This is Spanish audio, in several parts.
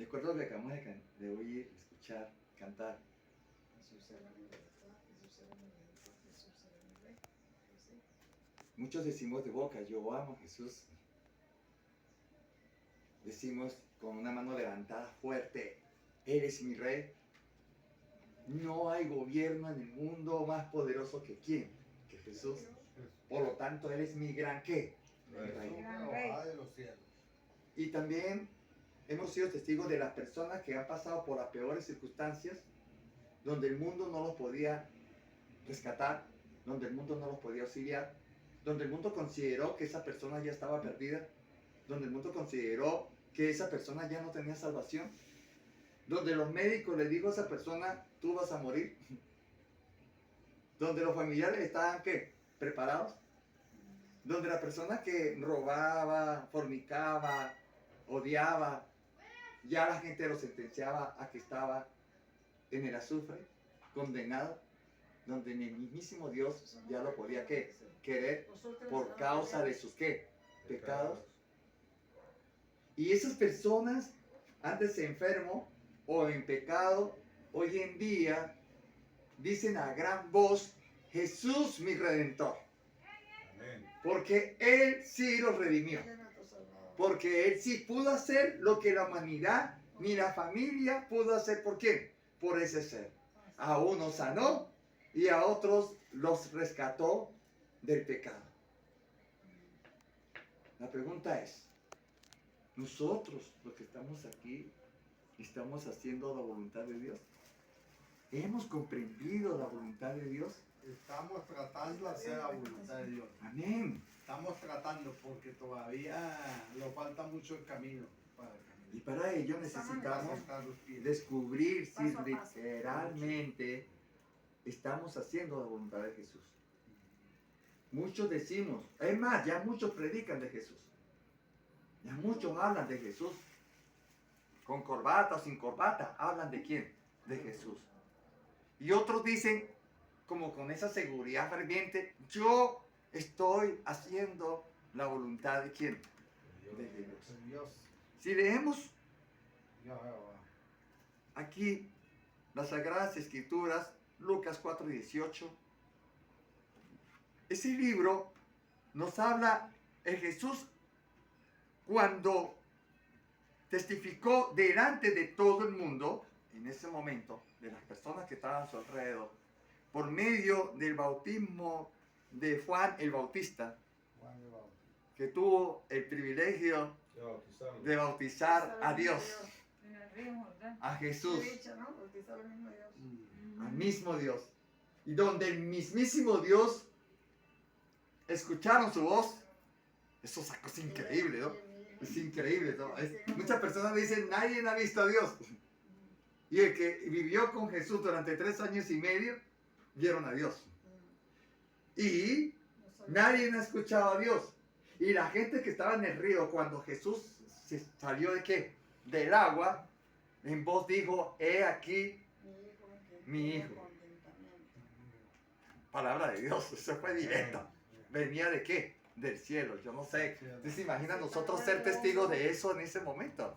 acuerdo a lo que acabamos de oír, escuchar, cantar. Jesús era mi libertad, Jesús era mi libertad, Jesús era mi rey. Sí. Muchos decimos de boca, yo amo a Jesús. Decimos con una mano levantada fuerte, eres mi rey. No hay gobierno en el mundo más poderoso que quién, que Jesús. Por lo tanto, Él es mi gran ¿qué? Rey. Gran rey. de los cielos. Y también hemos sido testigos de las personas que han pasado por las peores circunstancias, donde el mundo no los podía rescatar, donde el mundo no los podía auxiliar, donde el mundo consideró que esa persona ya estaba perdida, donde el mundo consideró que esa persona ya no tenía salvación, donde los médicos le dijo a esa persona, tú vas a morir, donde los familiares estaban ¿qué? Preparados, donde la persona que robaba, fornicaba, odiaba, ya la gente lo sentenciaba a que estaba en el azufre, condenado, donde ni el mismísimo Dios ya lo podía ¿qué? Querer por causa de sus ¿qué? Pecados. Y esas personas, antes enfermo o en pecado, hoy en día dicen a gran voz, Jesús mi Redentor. Amén. Porque Él sí los redimió. Él era nuestro Salvador. Porque Él sí pudo hacer lo que la humanidad ni la familia pudo hacer. ¿Por quién? Por ese ser. A unos sanó y a otros los rescató del pecado. La pregunta es, nosotros, los que estamos aquí, estamos haciendo la voluntad de Dios. ¿Hemos comprendido la voluntad de Dios? Estamos tratando de hacer la voluntad de Dios. Amén. Estamos tratando porque todavía nos falta mucho el camino para Y caminar. para ello necesitamos Estar los pies. descubrir si Paso a paso. literalmente estamos haciendo la voluntad de Jesús. Muchos decimos, es más, ya muchos predican de Jesús. Ya muchos hablan de Jesús. Con corbata o sin corbata, hablan de quién? De Jesús. Y otros dicen, como con esa seguridad ferviente, yo estoy haciendo la voluntad de quién? De Dios. Dios. Si leemos Dios, Jehová. aquí las Sagradas Escrituras, Lucas 4:18, ese libro nos habla de Jesús cuando testificó delante de todo el mundo, en ese momento, de las personas que estaban a su alrededor, por medio del bautismo de Juan el Bautista, Juan el Bautista. que tuvo el privilegio de bautizar a Dios, En el río Jordán. a Jesús, He dicho, ¿no? Bautizar al mismo Dios. al mismo Dios, y donde el mismísimo Dios escucharon su voz. Eso es una cosa increíble, ¿no? Es increíble, ¿no? Muchas personas dicen, nadie ha visto a Dios. Y el que vivió con Jesús durante 3 años y medio, vieron a Dios. Y nadie ha escuchado a Dios. Y la gente que estaba en el río, cuando Jesús se salió de qué? Del agua, en voz dijo, he aquí mi hijo. Palabra de Dios, eso fue directo. ¿Venía de qué? Del cielo, yo no sé. ¿Ustedes se imaginan nosotros ser testigos de eso en ese momento?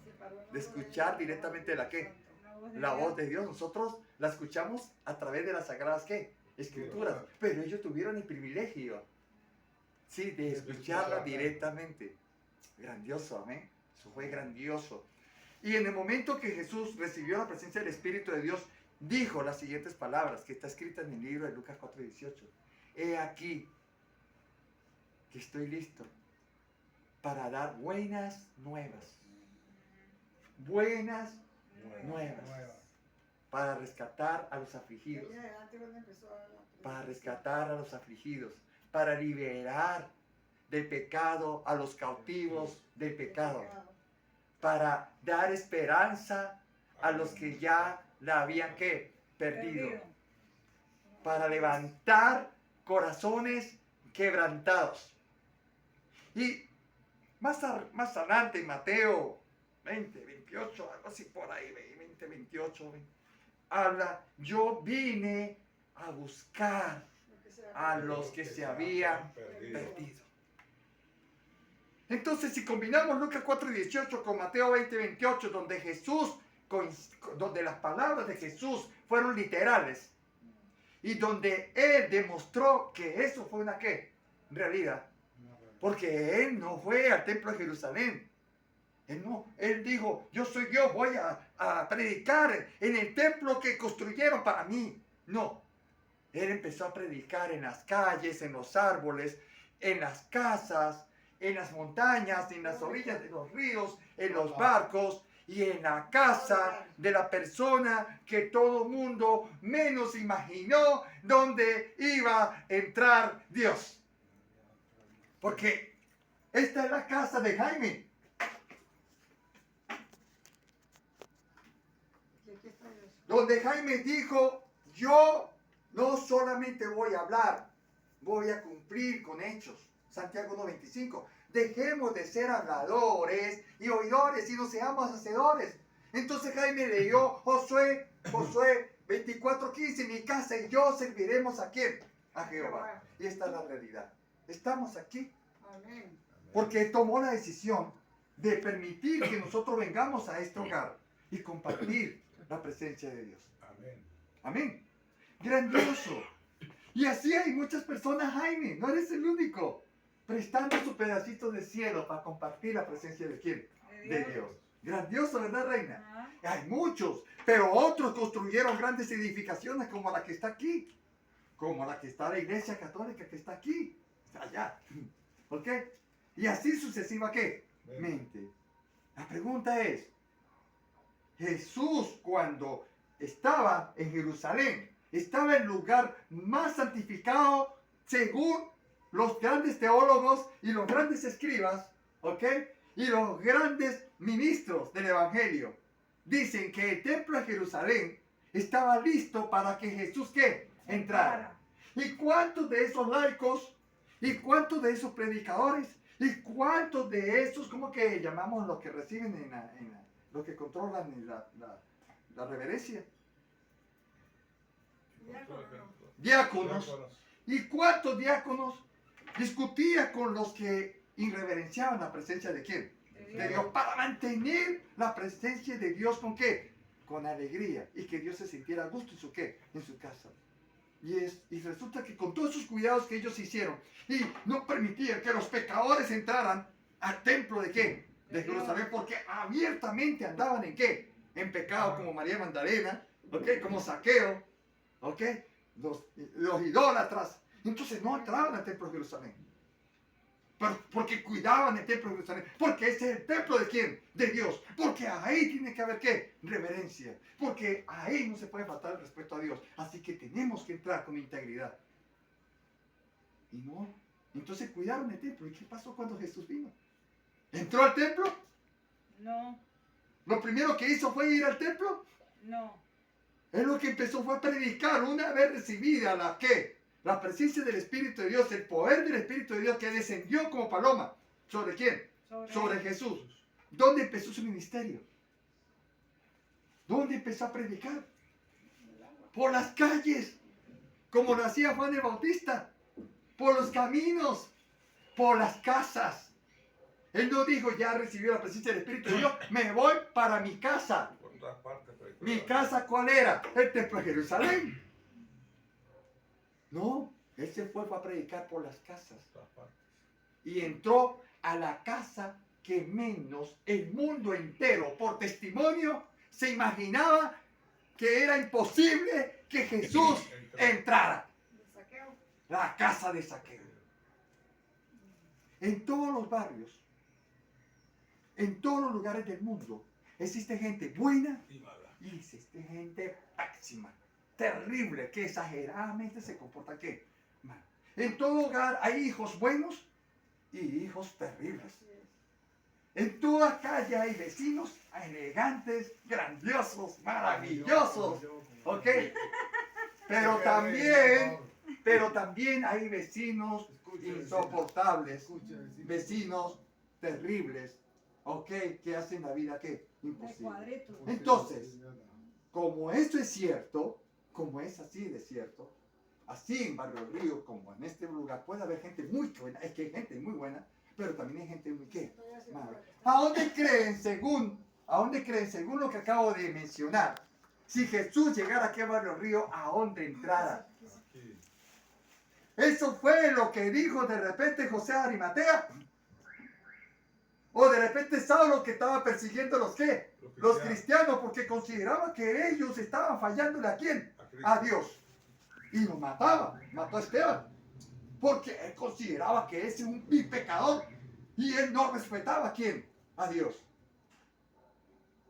De escuchar directamente la qué? La voz de Dios. Nosotros la escuchamos a través de las sagradas ¿qué? Escrituras. Pero ellos tuvieron el privilegio, sí, de escucharla directamente. Grandioso, amén. Eso fue grandioso. Y en el momento que Jesús recibió la presencia del Espíritu de Dios, dijo las siguientes palabras que está escrita en el libro de Lucas 4:18. He aquí que estoy listo para dar buenas nuevas. Buenas nuevas. Para rescatar a los afligidos. Para rescatar a los afligidos. Para liberar del pecado a los cautivos del pecado. Para dar esperanza a los que ya la habían ¿qué? Perdido. Para levantar corazones quebrantados. Y más adelante en Mateo 20, 28, algo así por ahí, 20, 28, habla, yo vine a buscar a los que se habían perdido. Entonces, si combinamos Lucas 4:18 con Mateo 20:28, donde las palabras de Jesús fueron literales y donde Él demostró que eso fue una ¿qué? Realidad. Porque Él no fue al templo de Jerusalén. Él dijo, yo soy Dios, voy a predicar en el templo que construyeron para mí. No, Él empezó a predicar en las calles, en los árboles, en las casas, en las montañas, en las orillas de los ríos, en los barcos y en la casa de la persona que todo mundo menos imaginó donde iba a entrar Dios. Porque esta es la casa de Jaime. Y aquí está Dios. Donde Jaime dijo, yo no solamente voy a hablar, voy a cumplir con hechos. Santiago 1:25. Dejemos de ser habladores y oidores y no seamos hacedores. Entonces Jaime leyó Josué 24:15. Mi casa y yo serviremos ¿a quién? A Jehová. Y esta es la realidad. Estamos aquí Amén. porque tomó la decisión de permitir que nosotros vengamos a este hogar y compartir la presencia de Dios. Amén. Amén. Grandioso. Y así hay muchas personas, Jaime. No eres el único. Prestando su pedacito de cielo para compartir la presencia de quién? De Dios. Grandioso, ¿verdad, Reina? Ajá. Hay muchos. Pero otros construyeron grandes edificaciones como la que está aquí. Como la que está la iglesia católica que está aquí. Está allá. ¿Ok? Y así sucesiva, ¿qué? Mente. La pregunta es, Jesús cuando estaba en Jerusalén, estaba en el lugar más santificado según los grandes teólogos y los grandes escribas, ¿ok? Y los grandes ministros del Evangelio. Dicen que el templo de Jerusalén estaba listo para que Jesús, ¿qué? Entrara. ¿Y cuántos de esos laicos? ¿Y cuántos de esos predicadores? ¿Y cuántos de esos, cómo que llamamos los que reciben los que controlan la reverencia? Diáconos. ¿Y cuántos diáconos discutían con los que irreverenciaban la presencia de quién? De Dios. Para mantener la presencia de Dios ¿con qué? Con alegría. Y que Dios se sintiera a gusto en su qué? En su casa. Y resulta que con todos esos cuidados que ellos hicieron y no permitían que los pecadores entraran al templo de qué? De Jerusalén, porque abiertamente andaban en qué? En pecado, como María Magdalena, ¿ok? Como Saqueo, ¿ok? Los idólatras. Entonces no entraban al templo de Jerusalén. Porque cuidaban el templo de Jerusalén. Porque ese es el templo de quién? De Dios. Porque ahí tiene que haber ¿qué? Reverencia. Porque ahí no se puede faltar el respeto a Dios. Así que tenemos que entrar con integridad. Y no. Entonces cuidaron el templo. ¿Y qué pasó cuando Jesús vino? ¿Entró al templo? No, ¿Lo primero que hizo fue ir al templo? no. Él lo que empezó fue a predicar una vez recibida la ¿qué? La presencia del Espíritu de Dios, el poder del Espíritu de Dios que descendió como paloma. ¿Sobre quién? Sobre Jesús. ¿Dónde empezó su ministerio? ¿Dónde empezó a predicar? Por las calles, como lo hacía Juan el Bautista. Por los caminos, por las casas. Él no dijo, ya recibió la presencia del Espíritu de Dios, me voy para mi casa. Por todas partes. ¿Mi casa cuál era? El templo de Jerusalén. No, él se fue a predicar por las casas. Y entró a la casa que menos el mundo entero, por testimonio, se imaginaba que era imposible que Jesús entrara. De Saqueo. La casa de Saqueo. En todos los barrios, en todos los lugares del mundo, existe gente buena y existe gente pésima, terrible, que exageradamente se comporta ¿qué? Mal. En todo hogar hay hijos buenos y hijos terribles. Así es. En toda calle hay vecinos elegantes, grandiosos, maravillosos, ¿ok? Pero también hay vecinos insoportables, vecinos terribles, ¿ok? Que hacen la vida ¿qué? De Imposible. cuadritos. Entonces, como esto es cierto, como es así de cierto, así en Barrio Río, como en este lugar, puede haber gente muy buena, es que hay gente muy buena, pero también hay gente muy ¿qué? Estoy así Mala. por acá. ¿A dónde creen según lo que acabo de mencionar? Si Jesús llegara aquí a Barrio Río, ¿a dónde entrara? Aquí. Eso fue lo que dijo de repente José de Arimatea. O de repente Saulo, que estaba persiguiendo los ¿qué? Los cristianos, porque consideraba que ellos estaban fallándole ¿a quién? A Dios. Y los mataba. Mató a Esteban. Porque él consideraba que ese es un pecador. Y él no respetaba ¿a quién? A Dios.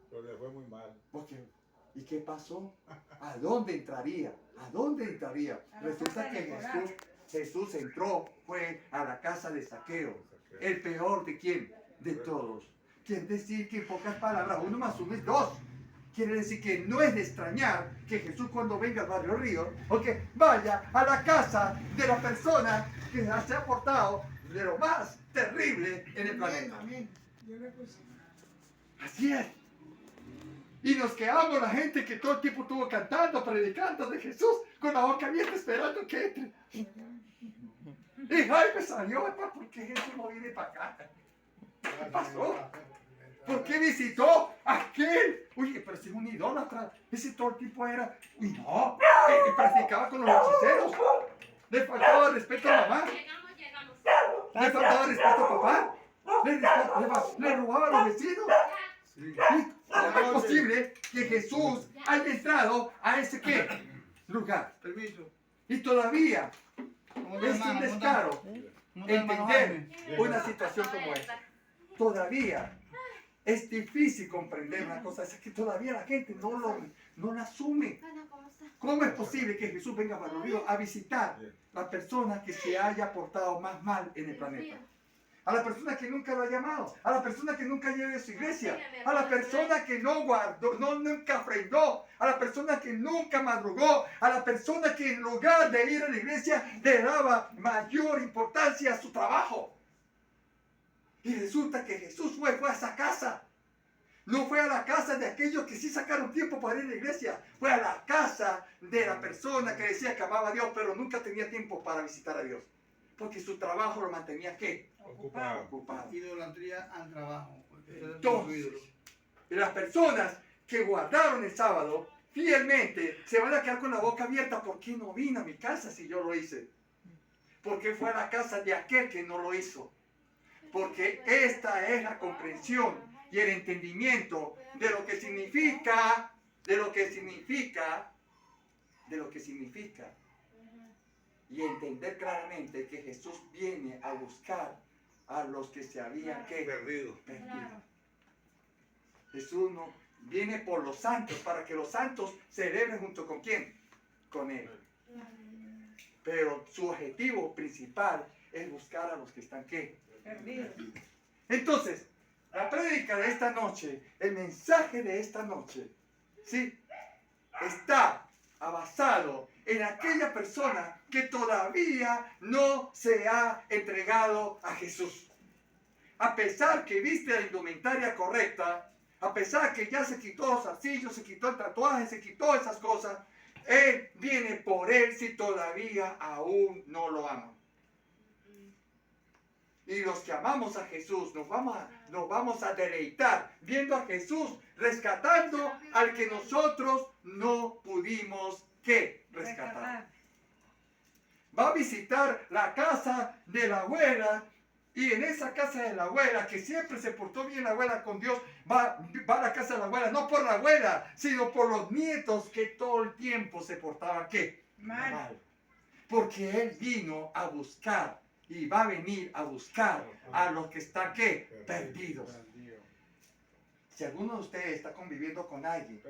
Pero le fue muy mal. Porque, ¿y qué pasó? ¿A dónde entraría? ¿A dónde entraría? A la Resulta casa que de Nicolás. Jesús entró, fue a la casa de Zaqueo. ¿El peor de quién? De todos. Quiere decir que en pocas palabras, uno más uno es dos. Quiere decir que no es de extrañar que Jesús cuando venga al Barrio Río, o que vaya a la casa de la persona que se ha portado de lo más terrible en el planeta. Amén. Yo le puse. Así es. Y nos quedamos la gente que todo el tiempo estuvo cantando, predicando de Jesús, con la boca abierta esperando que entre. Y Jaime salió, ¿por qué Jesús no viene para acá? ¿Qué pasó? ¿Por qué visitó a aquel? Oye, pero si es un idólatra. Ese todo el tipo era. Y no, practicaba con los hechiceros. Le faltaba respeto a mamá. Llegamos. Le faltaba respeto a papá. Le robaba a los vecinos. Sí. ¿Cómo es posible que Jesús haya entrado a ese qué? Lugar? Permiso. Y todavía ¿Cómo es un descaro entender una situación como esta. Todavía es difícil comprender una cosa, es que todavía la gente no la asume. ¿Cómo es posible que Jesús venga a Barrio Río a visitar la persona que se haya portado más mal en el planeta? A la persona que nunca lo ha llamado, a la persona que nunca lleve a su iglesia, a la persona que no guardó, nunca ofrendó, a la persona que nunca madrugó, a la persona que en lugar de ir a la iglesia le daba mayor importancia a su trabajo. Y resulta que Jesús fue a esa casa. No fue a la casa de aquellos que sí sacaron tiempo para ir a la iglesia. Fue a la casa de la persona que decía que amaba a Dios, pero nunca tenía tiempo para visitar a Dios. Porque su trabajo lo mantenía ¿qué? Ocupado. Ocupado. Idolatría al trabajo. Entonces, y las personas que guardaron el sábado fielmente se van a quedar con la boca abierta. ¿Por qué no vino a mi casa si yo lo hice? ¿Por qué fue a la casa de aquel que no lo hizo? Porque esta es la comprensión y el entendimiento de lo que significa, y entender claramente que Jesús viene a buscar a los que se habían Perdido. perdido. Jesús no viene por los santos para que los santos celebren junto con quién, con él. Pero su objetivo principal es buscar a los que están ¿qué? Perdido. Entonces, la prédica de esta noche, el mensaje de esta noche, ¿sí? Está basado en aquella persona que todavía no se ha entregado a Jesús. A pesar que viste la indumentaria correcta, a pesar que ya se quitó los arcillos, se quitó el tatuaje, se quitó esas cosas, Él viene por él si todavía aún no lo aman. Y los que amamos a Jesús nos vamos a deleitar viendo a Jesús rescatando al que nosotros no pudimos ¿qué? Rescatar. Va a visitar la casa de la abuela y en esa casa de la abuela, que siempre se portó bien la abuela con Dios, va a la casa de la abuela, no por la abuela, sino por los nietos que todo el tiempo se portaban ¿qué? Mal. Porque Él vino a buscar y va a venir a buscar a los que están ¿qué? Perdidos. Si alguno de ustedes está conviviendo con alguien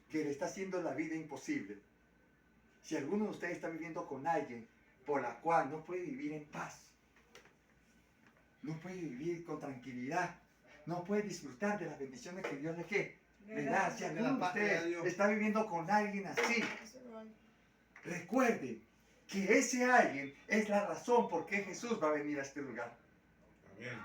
que le está haciendo la vida imposible, si alguno de ustedes está viviendo con alguien por la cual no puede vivir en paz, no puede vivir con tranquilidad, no puede disfrutar de las bendiciones que Dios le da. Si alguno de ustedes está viviendo con alguien así, recuerde que ese alguien es la razón por qué Jesús va a venir a este lugar. Amén.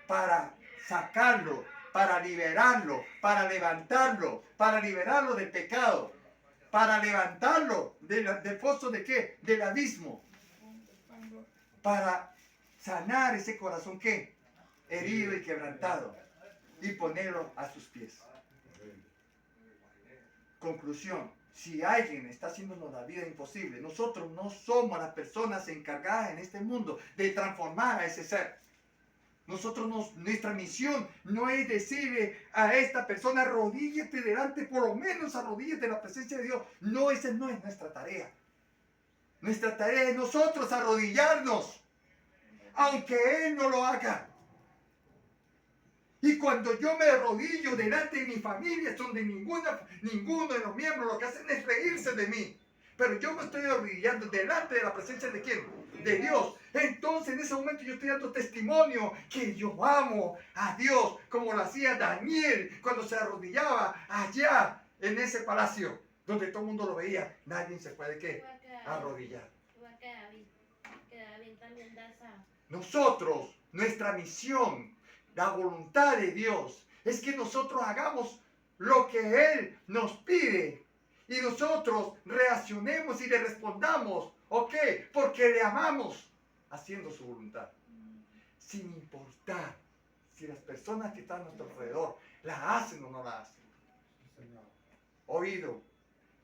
Para sacarlo, para liberarlo, para levantarlo, para liberarlo del pecado, para levantarlo del pozo de qué? Del abismo, para sanar ese corazón que herido y quebrantado y ponerlo a sus pies. Amén. Conclusión, si alguien está haciéndonos la vida imposible, nosotros no somos las personas encargadas en este mundo de transformar a ese ser. Nuestra misión no es decirle a esta persona, arrodíllate delante, por lo menos arrodíllate en la presencia de Dios. No, esa no es nuestra tarea. Nuestra tarea es nosotros arrodillarnos, aunque Él no lo haga. Y cuando yo me arrodillo delante de mi familia, donde ninguno de los miembros lo que hacen es reírse de mí. Pero yo me estoy arrodillando delante de la presencia de ¿quién? De Dios. Entonces en ese momento yo estoy dando testimonio que yo amo a Dios, como lo hacía Daniel cuando se arrodillaba allá en ese palacio, donde todo el mundo lo veía. Nadie se puede ¿qué? Arrodillar. Nosotros, nuestra misión, la voluntad de Dios, es que nosotros hagamos lo que Él nos pide y nosotros reaccionemos y le respondamos, ¿ok? Porque le amamos, haciendo su voluntad, sin importar si las personas que están a nuestro alrededor la hacen o no la hacen. Señor. Oído,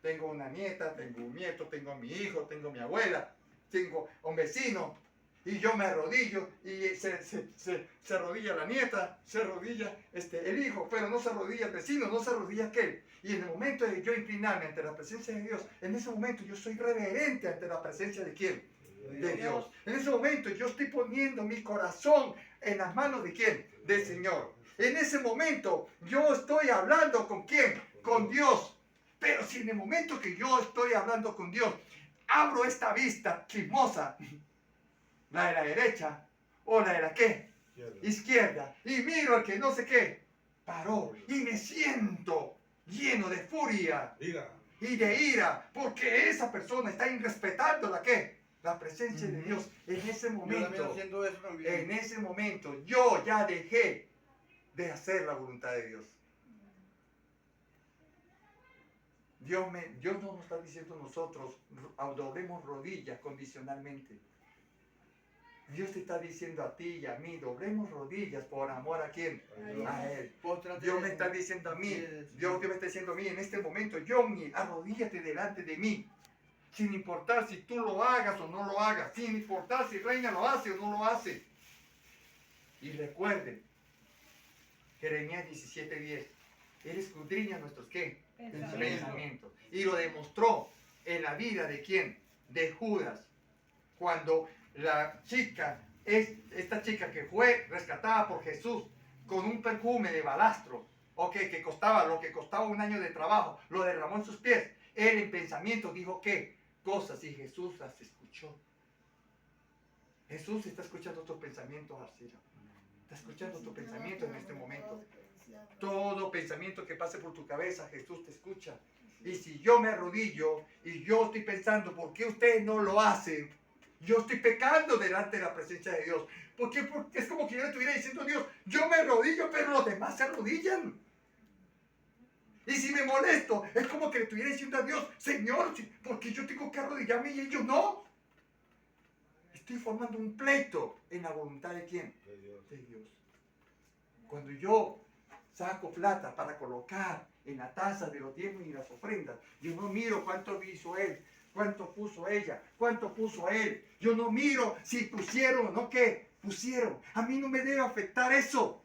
tengo una nieta, tengo un nieto, tengo a mi hijo, tengo a mi abuela, tengo a un vecino, y yo me arrodillo y se arrodilla la nieta, se arrodilla el hijo, pero no se arrodilla el vecino, no se arrodilla aquel. Y en el momento de yo inclinarme ante la presencia de Dios, en ese momento yo soy reverente ante la presencia de ¿quién? De Dios. En ese momento yo estoy poniendo mi corazón en las manos de ¿quién? Del Señor. En ese momento yo estoy hablando con ¿quién? Con Dios. Pero si en el momento que yo estoy hablando con Dios, abro esta vista chismosa, la de la derecha o la de la ¿qué? Izquierda, y miro al que no sé qué, paró, y me siento lleno de furia Mira. y de ira, porque esa persona está irrespetando la ¿qué? La presencia de Dios. En ese Yo también momento, haciendo eso también. en ese momento, yo ya dejé de hacer la voluntad de Dios. Dios no nos está diciendo nosotros, doblemos rodillas condicionalmente. Dios te está diciendo a ti y a mí, doblemos rodillas por amor a ¿quién? A Él. Dios me está diciendo a mí, Dios me está diciendo a mí en este momento, Johnny, arrodíllate delante de mí. Sin importar si tú lo hagas o no lo hagas, sin importar si Reina lo hace o no lo hace. Y recuerden, Jeremías 17:10, Él escudriña nuestros ¿qué? Pensamientos. Y lo demostró en la vida de ¿quién? De Judas. Cuando la chica, esta chica que fue rescatada por Jesús con un perfume de balastro, que costaba lo que costaba un año de trabajo, lo derramó en sus pies. Él en pensamiento dijo ¿qué? Cosas, y Jesús las escuchó. Jesús está escuchando tus pensamientos, Arcila. Está escuchando tu pensamiento en este momento. Todo pensamiento que pase por tu cabeza, Jesús te escucha. Y si yo me arrodillo y yo estoy pensando, ¿por qué ustedes no lo hacen? Yo estoy pecando delante de la presencia de Dios. Porque es como que yo le estuviera diciendo a Dios, yo me arrodillo, pero los demás se arrodillan. Y si me molesto, es como que le estuviera diciendo a Dios, Señor, ¿por qué yo tengo que arrodillarme y ellos no? Estoy formando un pleito en la voluntad de ¿quién? De Dios. Cuando yo saco plata para colocar en la taza de los diezmos y las ofrendas, yo no miro cuánto hizo él, cuánto puso ella, cuánto puso él. Yo no miro si pusieron o no que pusieron. A mí no me debe afectar eso.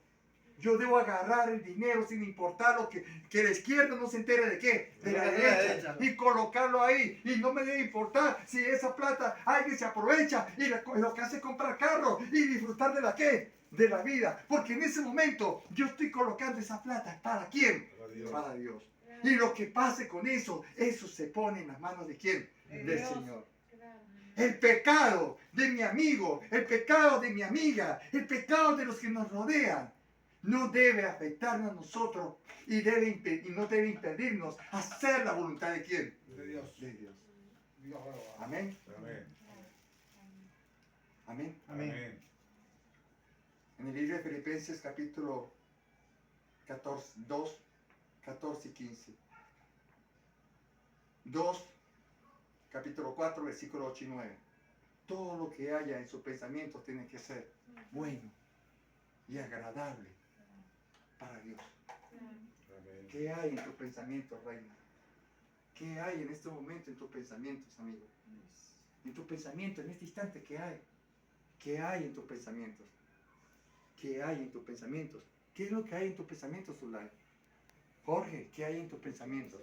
Yo debo agarrar el dinero sin importar lo que la izquierda no se entere de qué, de la derecha, y colocarlo ahí. Y no me debe importar si esa plata alguien se aprovecha y lo que hace es comprar carro y disfrutar de la qué, de la vida. Porque en ese momento yo estoy colocando esa plata. ¿Para quién? Para Dios. Y lo que pase con eso, eso se pone en las manos de quién? Del Señor. El pecado de mi amigo, el pecado de mi amiga, el pecado de los que nos rodean, no debe afectarnos a nosotros y no debe impedirnos hacer la voluntad de quién? De Dios. De Dios. Dios, Amén. Amén. Amén. Amén. En el libro de Filipenses capítulo 2, 14 y 15. 2, capítulo 4, versículo 8 y 9. Todo lo que haya en sus pensamientos tiene que ser bueno y agradable para Dios. Amén. ¿Qué hay en tus pensamientos, reina? ¿Qué hay en este momento en tus pensamientos, amigo? En tus pensamientos, en este instante, ¿qué hay? ¿Qué hay en tus pensamientos? ¿Qué hay en tus pensamientos? ¿Qué es lo que hay en tus pensamientos, Zulay? Jorge, ¿qué hay en tus pensamientos?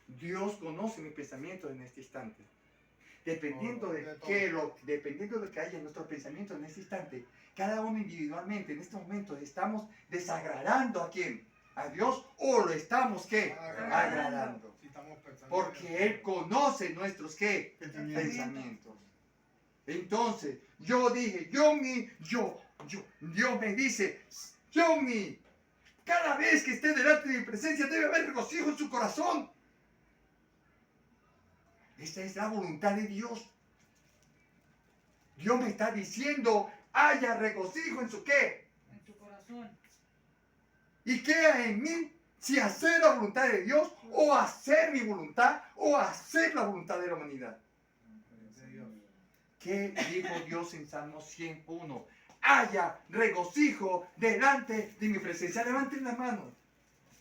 Dios conoce mis pensamientos en este instante. Dependiendo de dependiendo de lo que haya en nuestros pensamientos en este instante, cada uno individualmente en este momento estamos desagradando a quién, a Dios, o lo estamos ¿qué? Agradando. Si estamos pensando Porque Él conoce nuestros ¿qué? Pensamientos. Entonces, yo dije, Dios me dice, Johnny, cada vez que esté delante de mi presencia debe haber regocijo en su corazón. Esta es la voluntad de Dios. Dios me está diciendo, haya regocijo en su qué. En tu corazón. ¿Y queda en mí? Si hacer la voluntad de Dios, o hacer mi voluntad, o hacer la voluntad de la humanidad. de Dios. ¿Qué dijo Dios en Salmo 101? Haya regocijo delante de mi presencia. Levanten las manos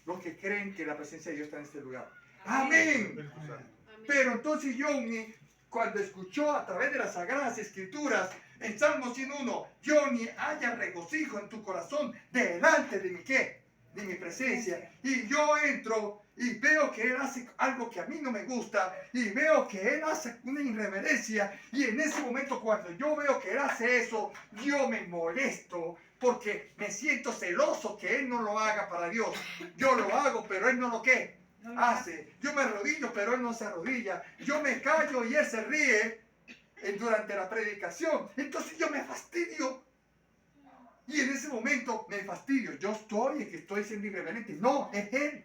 los que creen que la presencia de Dios está en este lugar. Amén. Espíritu Santo. Pero entonces Johnny, cuando escuchó a través de las Sagradas Escrituras, en Salmo 101, Johnny, haya regocijo en tu corazón delante de mi qué, de mi presencia. Y yo entro y veo que él hace algo que a mí no me gusta, y veo que él hace una irreverencia, y en ese momento cuando yo veo que él hace eso, yo me molesto, porque me siento celoso que él no lo haga para Dios. Yo lo hago, pero él no lo qué hace. Yo me arrodillo, pero él no se arrodilla. Yo me callo y él se ríe durante la predicación. Entonces yo me fastidio. Y en ese momento me fastidio. Yo estoy el que estoy siendo irreverente. No, es él.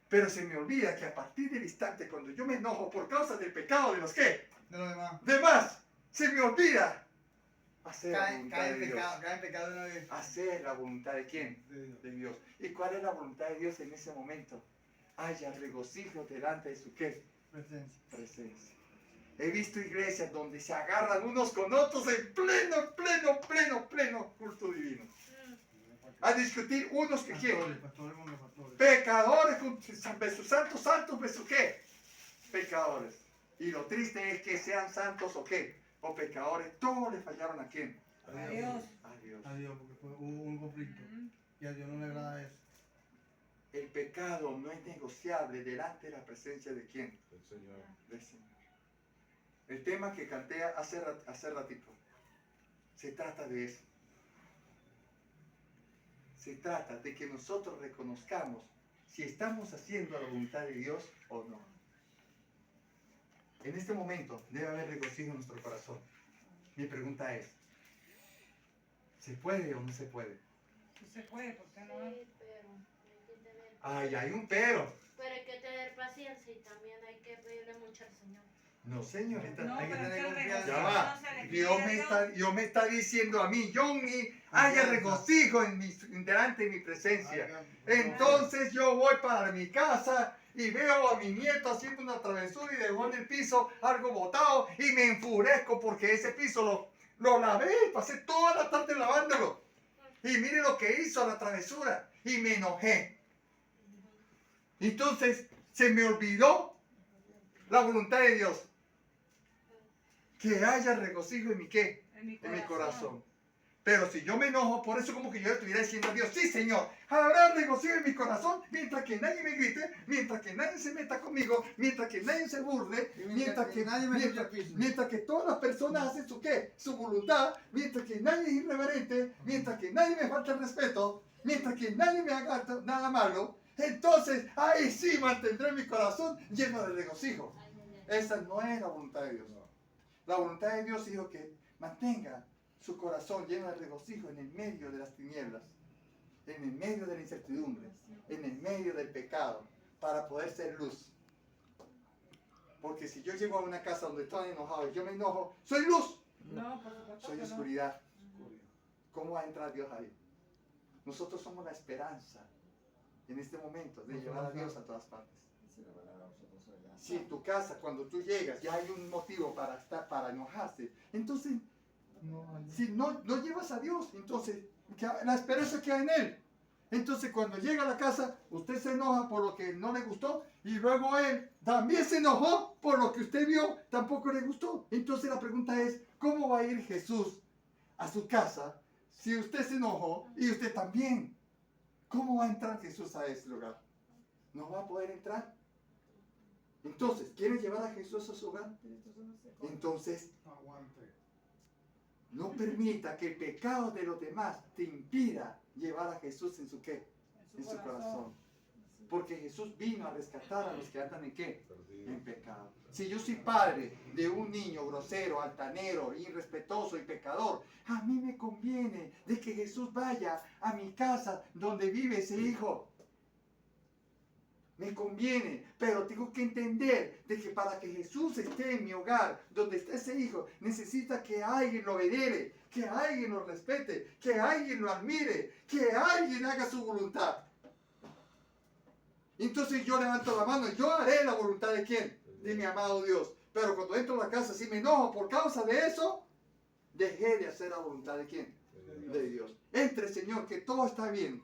Pero se me olvida que a partir del instante cuando yo me enojo por causa del pecado de los que De los demás. demás, se me olvida hacer la voluntad Cae de en Dios. pecado, cae en pecado de una vez. Hacer la voluntad de quién? De Dios. De Dios. ¿Y cuál es la voluntad de Dios en ese momento? Haya regocijo delante de su qué? Presencia. Presencia. He visto iglesias donde se agarran unos con otros en pleno culto divino. A discutir unos que quieren. Pastores, monopastores. Pecadores con sus santos, ¿beso qué? Pecadores. Y lo triste es que sean santos o qué, o pecadores, todos le fallaron a quién. A Dios. A Dios. A Dios, porque hubo un conflicto. Y a Dios no le agrada eso. El pecado no es negociable delante de la presencia de quién. El Señor. Del Señor. El tema que canté hace ratito, se trata de eso. Se trata de que nosotros reconozcamos si estamos haciendo la voluntad de Dios o no. En este momento debe haber regocijo en nuestro corazón. Mi pregunta es, ¿se puede o no se puede? Sí se puede, porque no. Sí, pero hay que tener, Ay, hay un pero. pero hay que tener paciencia y también hay que pedirle mucho al Señor. No, señorita. No, hay que pero es tener que el confianza. Ya regocijo va. no se le Dios pide me, a está, Dios me está diciendo a mí, Johnny, haya regocijo delante de mi presencia. Entonces yo voy para mi casa y veo a mi nieto haciendo una travesura y dejó en el piso algo botado y me enfurezco porque ese piso lo lavé, pasé toda la tarde lavándolo. Y mire lo que hizo a la travesura y me enojé. Entonces se me olvidó la voluntad de Dios. Que haya regocijo en mi qué, en mi corazón. Pero si yo me enojo, por eso como que yo le estuviera diciendo a Dios, sí Señor, habrá regocijo en mi corazón, mientras que nadie me grite, mientras que nadie se meta conmigo, mientras que nadie se burle, mientras que mientras que todas las personas hacen su qué, su voluntad, mientras que nadie es irreverente, mientras que nadie me falta el respeto, mientras que nadie me haga nada malo, entonces ahí sí mantendré mi corazón lleno de regocijo. Esa no es la voluntad de Dios. La voluntad de Dios dijo que mantenga su corazón lleno de regocijo en el medio de las tinieblas, en el medio de la incertidumbre, en el medio del pecado, para poder ser luz. Porque si yo llego a una casa donde están enojados y yo me enojo, soy luz, No, por supuesto soy que no. oscuridad. ¿Cómo va a entrar Dios ahí? Nosotros somos la esperanza en este momento de llevar a Dios a todas partes. Si lo van a dar nosotros allá. Si en tu casa, cuando tú llegas, ya hay un motivo para enojarse, entonces, si no llevas a Dios, entonces la esperanza queda en Él. Entonces, cuando llega a la casa, usted se enoja por lo que no le gustó y luego Él también se enojó por lo que usted vio, tampoco le gustó. Entonces, la pregunta es, ¿cómo va a ir Jesús a su casa si usted se enojó y usted también? ¿Cómo va a entrar Jesús a ese lugar? No va a poder entrar. Entonces, ¿quieren llevar a Jesús a su hogar? Entonces, Aguante. no permita que el pecado de los demás te impida llevar a Jesús en su qué, en su corazón. Porque Jesús vino a rescatar a los que andan en qué, en pecado. Si yo soy padre de un niño grosero, altanero, irrespetuoso y pecador, a mí me conviene de que Jesús vaya a mi casa donde vive ese hijo. Me conviene, pero tengo que entender de que para que Jesús esté en mi hogar, donde está ese hijo, necesita que alguien lo venere, que alguien lo respete, que alguien lo admire, que alguien haga su voluntad. Entonces yo levanto la mano, yo haré la voluntad de ¿quién? De mi amado Dios. Pero cuando entro a la casa, si me enojo por causa de eso, dejé de hacer la voluntad de ¿quién? De Dios. Entre, Señor, que todo está bien.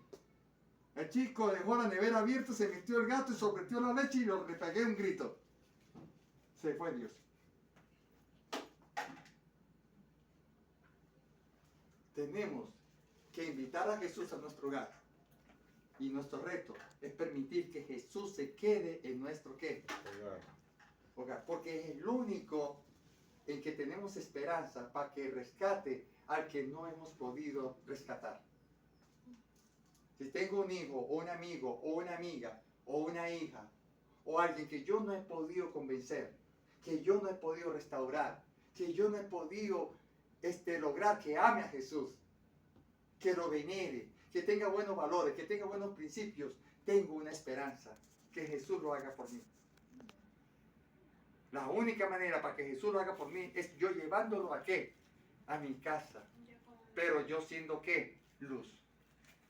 El chico dejó la nevera abierta, se metió el gato y sorprendió la leche y le pegué un grito. Se fue Dios. Tenemos que invitar a Jesús a nuestro hogar. Y nuestro reto es permitir que Jesús se quede en nuestro ¿qué? Hogar. Porque es el único en que tenemos esperanza para que rescate al que no hemos podido rescatar. Si tengo un hijo, o un amigo, o una amiga, o una hija, o alguien que yo no he podido convencer, que yo no he podido restaurar, que yo no he podido lograr que ame a Jesús, que lo venere, que tenga buenos valores, que tenga buenos principios, tengo una esperanza, que Jesús lo haga por mí. La única manera para que Jesús lo haga por mí es yo llevándolo a ¿qué? A mi casa. Pero yo siendo ¿qué? Luz.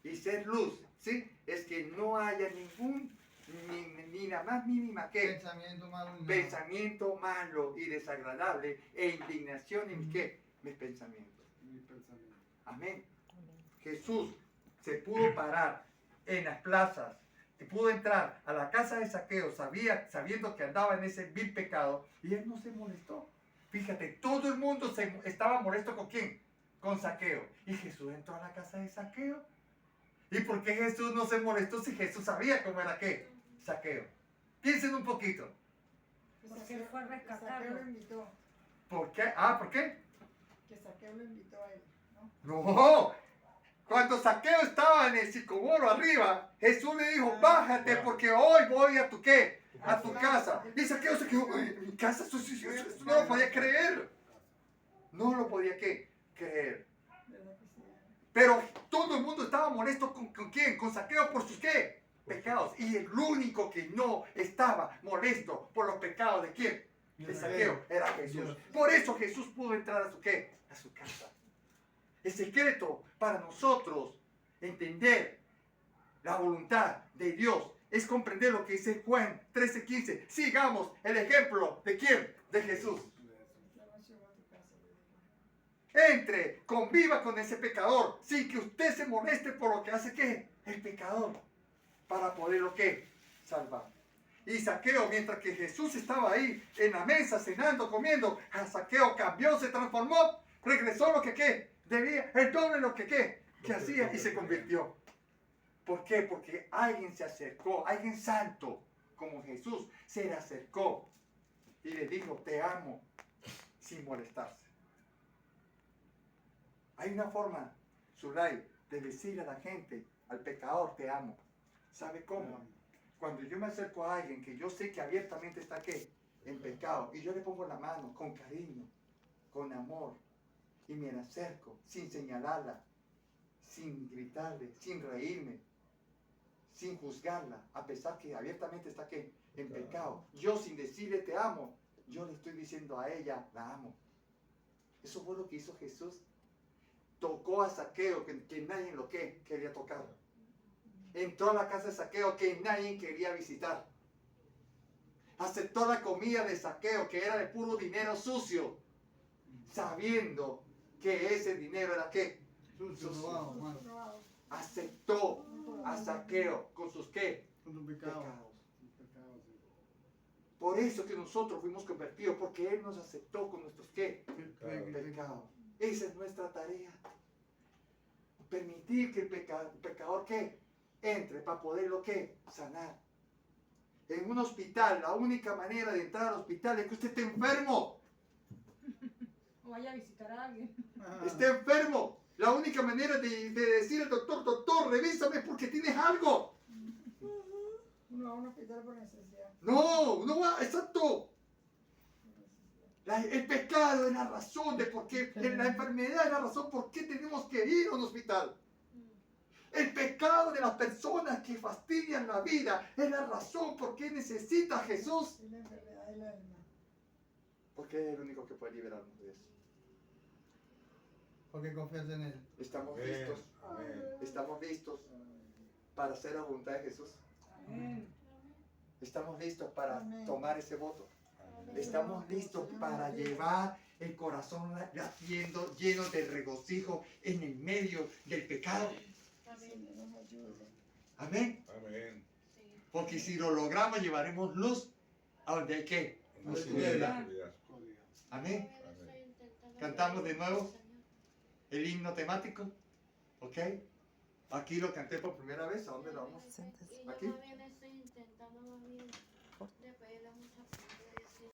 Y ser luz, ¿sí? Es que no haya ni la más mínima ¿qué? Pensamiento malo y desagradable e indignación en ¿qué? Mis pensamientos. Amén. Jesús se pudo parar en las plazas y pudo entrar a la casa de Zaqueo sabiendo que andaba en ese vil pecado y él no se molestó. Fíjate, todo el mundo estaba molesto ¿con quién? Con Zaqueo. Y Jesús entró a la casa de Zaqueo. ¿Y por qué Jesús no se molestó si Jesús sabía cómo era qué? Saqueo. Piensen un poquito. Porque él fue a rescatarlo. Saqueo lo invitó. ¿Por qué? ¿Por qué? Que Saqueo lo invitó a él, ¿no? No. Cuando Saqueo estaba en el sicomoro arriba, Jesús le dijo, bájate porque hoy voy a tu ¿qué? A tu casa. Y Saqueo se quedó, en mi casa, eso no lo podía creer. No lo podía ¿qué? Creer. Pero todo el mundo estaba molesto ¿con quién? Con Zaqueo por sus ¿qué? Pecados. Y el único que no estaba molesto por los pecados ¿de quién? De Zaqueo era Jesús. Por eso Jesús pudo entrar a su ¿qué? A su casa. El secreto para nosotros entender la voluntad de Dios es comprender lo que dice Juan 13:15. Sigamos el ejemplo ¿de quién? De Jesús. Entre, conviva con ese pecador, sin que usted se moleste por lo que hace ¿qué? El pecador, para poderlo ¿qué? Salvar. Y Zaqueo, mientras que Jesús estaba ahí en la mesa, cenando, comiendo, a Zaqueo cambió, se transformó, regresó lo que ¿qué? Debía, el doble de lo que ¿qué? Que hacía y se convirtió. ¿Por qué? Porque alguien se acercó, alguien santo como Jesús se le acercó y le dijo, te amo, sin molestarse. Hay una forma, Zulay, de decirle a la gente, al pecador, te amo. ¿Sabe cómo? Cuando yo me acerco a alguien que yo sé que abiertamente está ¿qué? En pecado, y yo le pongo la mano con cariño, con amor, y me la acerco sin señalarla, sin gritarle, sin reírme, sin juzgarla, a pesar que abiertamente está ¿qué? En pecado. Yo sin decirle te amo, yo le estoy diciendo a ella, la amo. Eso fue lo que hizo Jesús. Tocó a Zaqueo que nadie lo ¿qué? Quería tocar. Entró a la casa de Zaqueo que nadie quería visitar. Aceptó la comida de Zaqueo, que era de puro dinero sucio, sabiendo que ese dinero era ¿qué? Sucio, robado, malo. Robado. Aceptó a Zaqueo con sus ¿qué? Con tu pecado. Pecados. Tu pecado, sí. Por eso que nosotros fuimos convertidos, porque Él nos aceptó con nuestros ¿qué? Pecados. Esa es nuestra tarea. Permitir que el pecador ¿qué? Entre para poderlo ¿qué? Sanar. En un hospital, la única manera de entrar al hospital es que usted esté enfermo. O vaya a visitar a alguien. Ajá. Esté enfermo. La única manera de decir al doctor, doctor, revísame porque tienes algo. Uno va a un hospital por necesidad. No, no va, exacto. Por necesidad. El pecado es la razón de por qué, la enfermedad es la razón por qué tenemos que ir a un hospital. El pecado de las personas que fastidian la vida es la razón por qué necesita a Jesús. Es la enfermedad del alma. Porque es el único que puede liberarnos de eso. Porque confías en Él. Estamos Amén. listos. Amén. Estamos listos para hacer la voluntad de Jesús. Amén. Estamos listos para Amén. tomar ese voto. Amén. Estamos listos para llevar el corazón latiendo, lleno de regocijo en el medio del pecado. Señor, nos ayude. Amén. Amén. Sí. Porque si lo logramos, llevaremos luz a donde hay que. Oscuridad. Oscuridad. Amén. Todavía lo estoy intentando. Cantamos de nuevo. Señor. El himno temático. ¿Ok? Aquí lo canté por primera vez. ¿A dónde lo vamos? Y yo ¿Aquí? más bien estoy intentando más bien de pedirle mucha